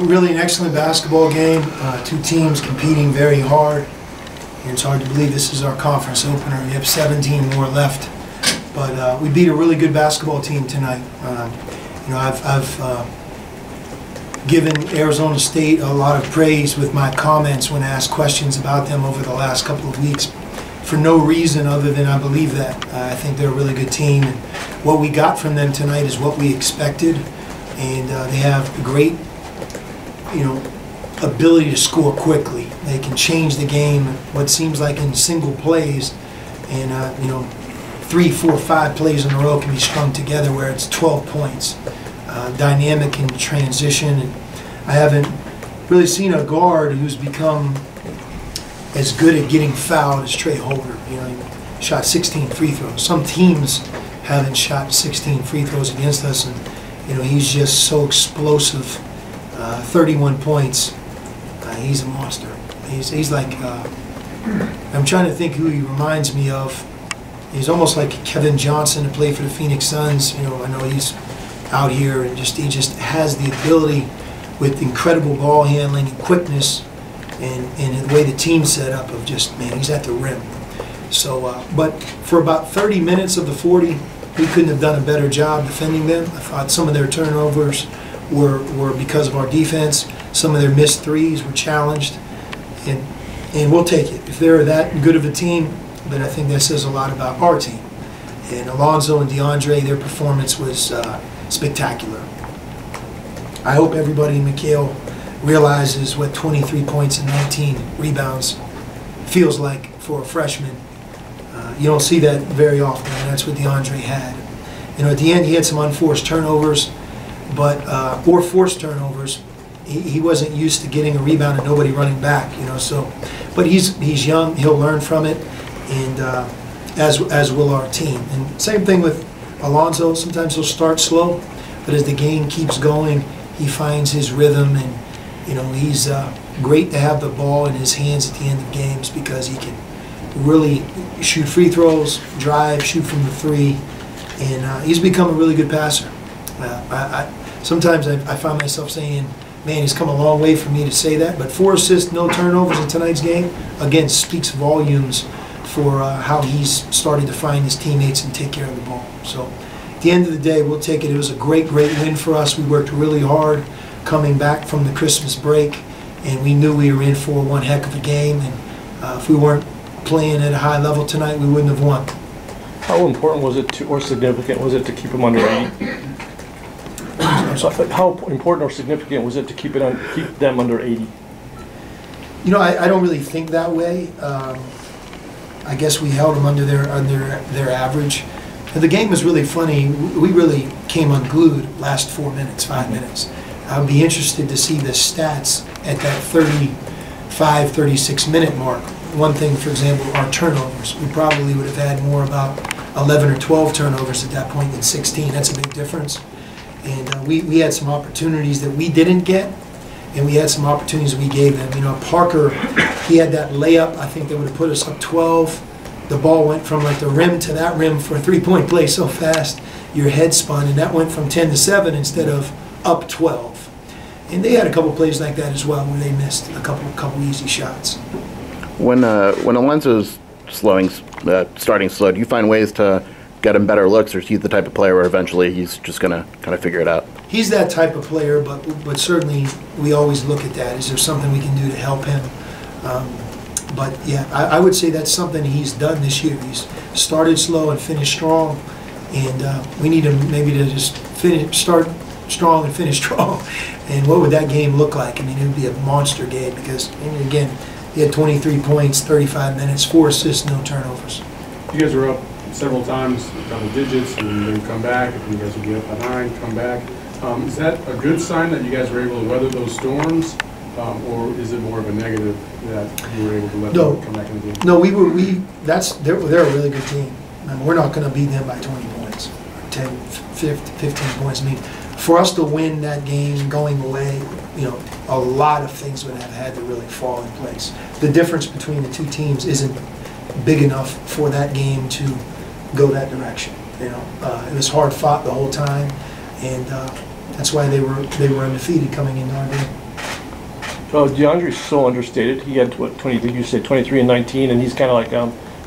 Really an excellent basketball game. Two teams competing very hard. And it's hard to believe this is our conference opener. We have 17 more left. But we beat a really good basketball team tonight. I've given Arizona State a lot of praise with my comments when asked questions about them over the last couple of weeks for no reason other than I believe that. I think they're a really good team. And what we got from them tonight is what we expected. And they have a great ability to score quickly. They can change the game, what seems like in single plays, and 3, 4, 5 plays in a row can be strung together where it's 12 points. Dynamic in transition, and I haven't really seen a guard who's become as good at getting fouled as Trey Holder. He shot 16 free throws. Some teams haven't shot 16 free throws against us, and he's just so explosive. 31 points. He's a monster. He's like, I'm trying to think who he reminds me of. He's almost like Kevin Johnson to play for the Phoenix Suns. I know he's out here and he just has the ability with incredible ball handling and quickness and the way the team's set up of just, man, he's at the rim. So, but for about 30 minutes of the 40, we couldn't have done a better job defending them. I thought some of their turnovers were because of our defense. Some of their missed threes were challenged, and we'll take it. If they're that good of a team, then I think that says a lot about our team. And Alonzo and DeAndre, their performance was spectacular. I hope everybody in McKale realizes what 23 points and 19 rebounds feels like for a freshman. You don't see that very often, and that's what DeAndre had. At the end, he had some unforced turnovers, or forced turnovers. He wasn't used to getting a rebound and nobody running back, So, but he's young. He'll learn from it, and as will our team. And same thing with Alonzo. Sometimes he'll start slow, but as the game keeps going, he finds his rhythm, and he's great to have the ball in his hands at the end of games because he can really shoot free throws, drive, shoot from the three, and he's become a really good passer. Sometimes I find myself saying, man, he's come a long way for me to say that, but 4 assists, no turnovers in tonight's game, again, speaks volumes for how he's started to find his teammates and take care of the ball. So at the end of the day, we'll take it. It was a great win for us. We worked really hard coming back from the Christmas break, and we knew we were in for one heck of a game, and if we weren't playing at a high level tonight, we wouldn't have won. How important was it or significant was it to keep them under 80? How important or significant was it to keep them under 80? I don't really think that way. I guess we held them under their average. And the game was really funny. We really came unglued last 4 minutes, 5 minutes. I'd be interested to see the stats at that 35, 36 minute mark. One thing, for example, our turnovers. We probably would have had more about 11 or 12 turnovers at that point than 16. That's a big difference. And we had some opportunities that we didn't get, and we had some opportunities we gave them. Parker, he had that layup, I think that would have put us up 12. The ball went from like the rim to that rim for a three-point play so fast, your head spun, and that went from 10 to 7 instead of up 12. And they had a couple plays like that as well where they missed a couple easy shots. When Alonzo's starting slow, do you find ways to get him better looks, or is he the type of player where eventually he's just going to kind of figure it out? He's that type of player, but certainly we always look at that. Is there something we can do to help him? But yeah, I would say that's something he's done this year. He's started slow and finished strong, and we need him maybe to just start strong and finish strong. And what would that game look like? I mean, it would be a monster game because, again, he had 23 points, 35 minutes, 4 assists, no turnovers. You guys were up several times, double digits, and then come back, and you guys would be up behind, come back. Is that a good sign that you guys were able to weather those storms, or is it more of a negative that you were able to let them come back in the game? No, they're a really good team. I mean, we're not going to beat them by 20 points, 10, 15 points. I mean, for us to win that game going away, a lot of things would have had to really fall in place. The difference between the two teams isn't big enough for that game to go that direction. It was hard fought the whole time, and that's why they were undefeated coming into our game. DeAndre's so understated. He had what, 20? You said 23 and 19, and he's kind of like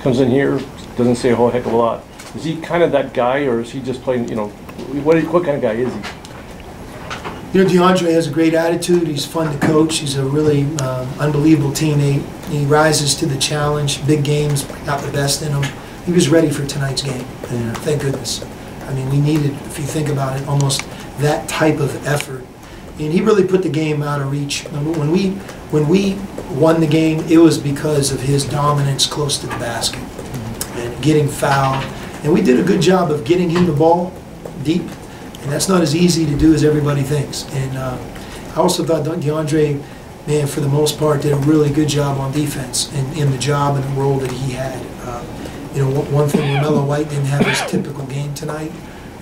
comes in here, doesn't say a whole heck of a lot. Is he kind of that guy, or is he just playing? You know, what kind of guy is he? You know, DeAndre has a great attitude. He's fun to coach. He's a really unbelievable teammate. He rises to the challenge. Big games, got the best in him. He was ready for tonight's game, and thank goodness. I mean, we needed, if you think about it, almost that type of effort. And he really put the game out of reach. When we won the game, it was because of his dominance close to the basket and getting fouled. And we did a good job of getting him the ball deep. And that's not as easy to do as everybody thinks. And I also thought DeAndre, man, for the most part, did a really good job on defense and in the job and the role that he had. You know, one thing, LaMelo White didn't have his typical game tonight.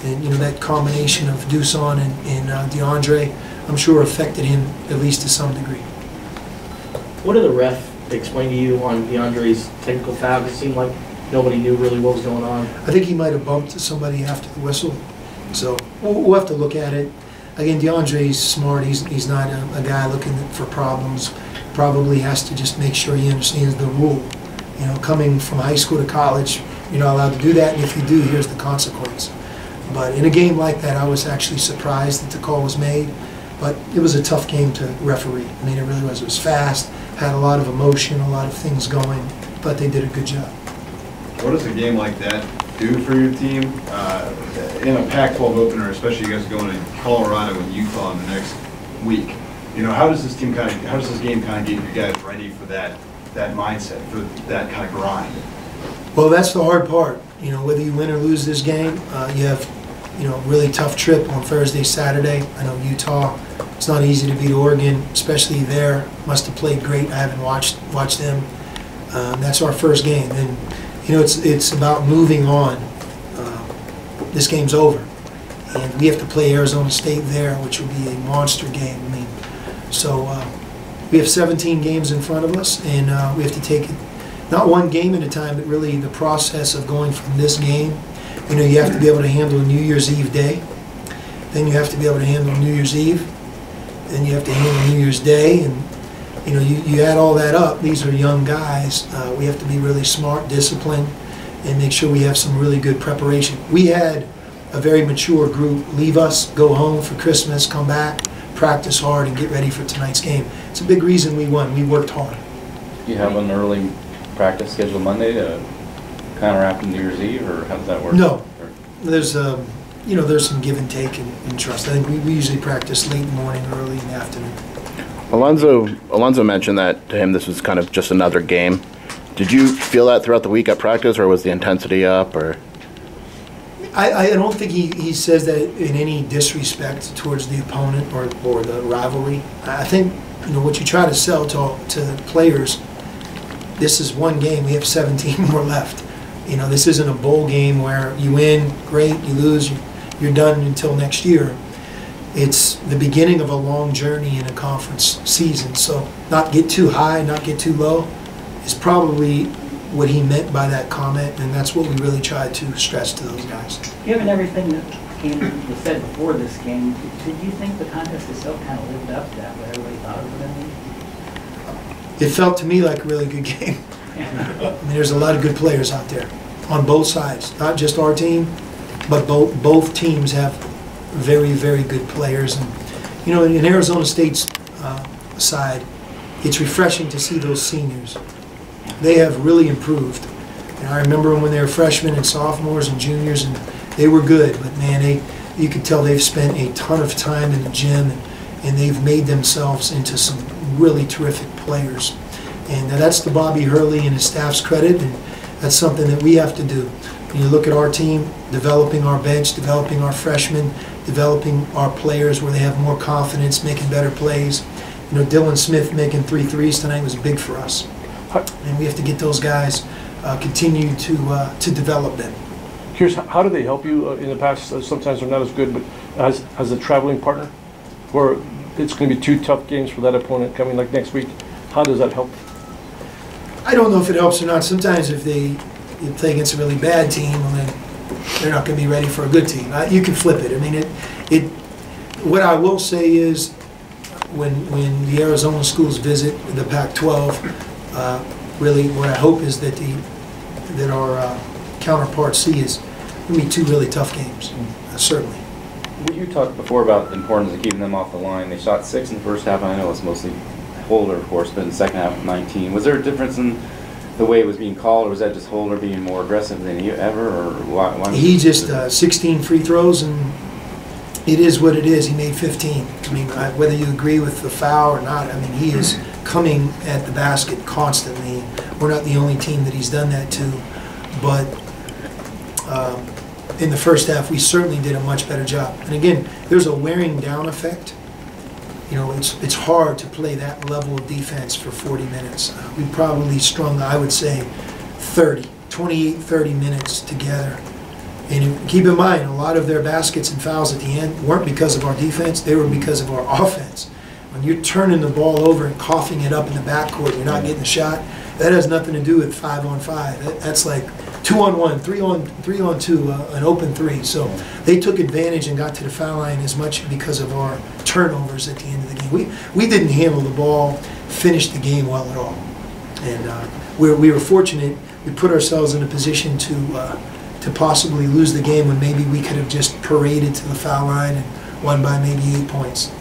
And, you know, that combination of Dusan and DeAndre, I'm sure affected him at least to some degree. What did the ref explain to you on DeAndre's technical foul? It seemed like nobody knew really what was going on. I think he might have bumped somebody after the whistle. So we'll have to look at it. Again, DeAndre's smart. He's not a guy looking for problems. Probably has to just make sure he understands the rule. You know, coming from high school to college, you're not allowed to do that, and if you do, here's the consequence. But in a game like that, I was actually surprised that the call was made. But it was a tough game to referee. I mean, it really was. It was fast, had a lot of emotion, a lot of things going, but they did a good job. What does a game like that do for your team in a Pac-12 opener, especially you guys going to Colorado and Utah in the next week? You know, how does this game kind of get you guys ready for that mindset, for that kind of grind? Well, that's the hard part. You know, whether you win or lose this game, you have, you know, really tough trip on Thursday, Saturday. I know Utah, it's not easy to beat Oregon, especially there. Must have played great. I haven't watched them. That's our first game, and you know, it's about moving on. This game's over, and we have to play Arizona State there, which will be a monster game. I mean, so we have 17 games in front of us, and we have to take it not one game at a time, but really the process of going from this game. You know, you have to be able to handle New Year's Eve day, then you have to be able to handle New Year's Eve, then you have to handle New Year's Day, and you know, you add all that up. These are young guys. We have to be really smart, disciplined, and make sure we have some really good preparation. We had a very mature group leave us, go home for Christmas, come back, practice hard, and get ready for tonight's game. It's a big reason we won. We worked hard. You have an early practice scheduled Monday to counteract New Year's Eve, or how does that work? No. There's you know, there's some give and take and trust. I think we usually practice late in the morning, early in the afternoon. Alonzo mentioned that to him this was kind of just another game. Did you feel that throughout the week at practice, or was the intensity up? Or I don't think he says that in any disrespect towards the opponent or the rivalry. I think, you know, what you try to sell to the players, this is one game, we have 17 more left. You know, this isn't a bowl game where you win, great, you lose, you're done until next year. It's the beginning of a long journey in a conference season. So not get too high, not get too low is probably what he meant by that comment, and that's what we really tried to stress to those guys. Given everything that was said before this game, did you think the contest itself kind of lived up to that, what everybody thought it would be? It felt to me like a really good game. I mean, there's a lot of good players out there on both sides, not just our team, but both teams have very, very good players. And you know, in Arizona State's side, it's refreshing to see those seniors. They have really improved. And I remember when they were freshmen and sophomores and juniors, and they were good. But man, you could tell they've spent a ton of time in the gym, and they've made themselves into some really terrific players. And that's to Bobby Hurley and his staff's credit, and that's something that we have to do. When you look at our team, developing our bench, developing our freshmen, developing our players where they have more confidence, making better plays. You know, Dylan Smith making 3 threes tonight was big for us. And we have to get those guys, continue to develop them. Here's how do they help you in the past? Sometimes they're not as good, but as a traveling partner, where it's going to be 2 tough games for that opponent coming like next week. How does that help? I don't know if it helps or not. Sometimes if they play against a really bad team, well, then they're not going to be ready for a good team. You can flip it. I mean, what I will say is when the Arizona schools visit the Pac-12, really what I hope is that our counterparts see is going to be two really tough games, certainly. Well, you talked before about the importance of keeping them off the line. They shot 6 in the first half, and I know it's mostly Holder, of course, but in the second half, 19. Was there a difference in the way it was being called, or was that just Holder being more aggressive than you ever, or why He just 16 free throws, and it is what it is. He made 15. I mean, whether you agree with the foul or not, I mean, he is coming at the basket constantly. We're not the only team that he's done that to, but in the first half, we certainly did a much better job. And again, there's a wearing down effect. You know, it's hard to play that level of defense for 40 minutes. We probably strung, I would say, 28, 30 minutes together. And keep in mind, a lot of their baskets and fouls at the end weren't because of our defense, they were because of our offense. When you're turning the ball over and coughing it up in the backcourt, you're not getting a shot, that has nothing to do with 5-on-5. That's like 2-on-1, 3-on-2, an open 3. So they took advantage and got to the foul line as much because of our turnovers at the end of the game. We didn't handle the ball, finish the game well at all. And we were fortunate. We put ourselves in a position to possibly lose the game when maybe we could have just paraded to the foul line and won by maybe 8 points.